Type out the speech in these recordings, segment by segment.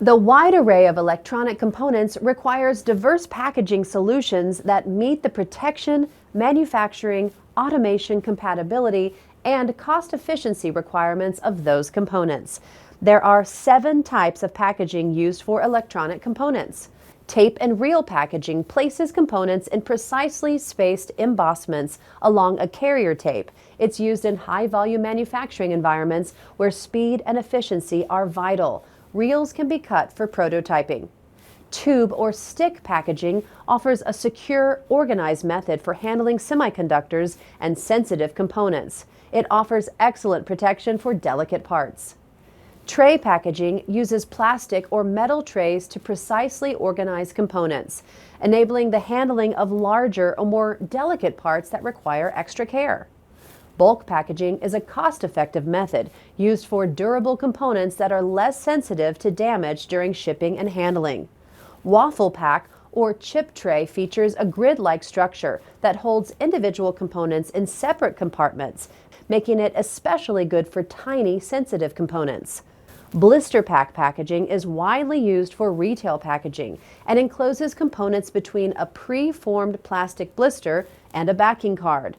The wide array of electronic components requires diverse packaging solutions that meet the protection, manufacturing, automation compatibility, and cost efficiency requirements of those components. There are 7 types of packaging used for electronic components. Tape and reel packaging places components in precisely spaced embossments along a carrier tape. It's used in high-volume manufacturing environments where speed and efficiency are vital. Reels can be cut for prototyping. Tube or stick packaging offers a secure, organized method for handling semiconductors and sensitive components. It offers excellent protection for delicate parts. Tray packaging uses plastic or metal trays to precisely organize components, enabling the handling of larger or more delicate parts that require extra care. Bulk packaging is a cost-effective method used for durable components that are less sensitive to damage during shipping and handling. Waffle pack or chip tray features a grid-like structure that holds individual components in separate compartments, making it especially good for tiny, sensitive components. Blister pack packaging is widely used for retail packaging and encloses components between a pre-formed plastic blister and a backing card.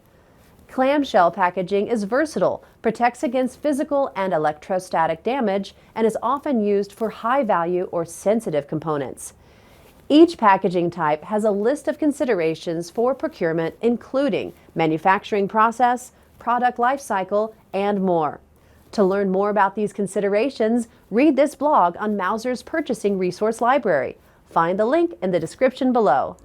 Clamshell packaging is versatile, protects against physical and electrostatic damage, and is often used for high-value or sensitive components. Each packaging type has a list of considerations for procurement, including manufacturing process, product lifecycle, and more. To learn more about these considerations, read this blog on Mouser's Purchasing Resource Library. Find the link in the description below.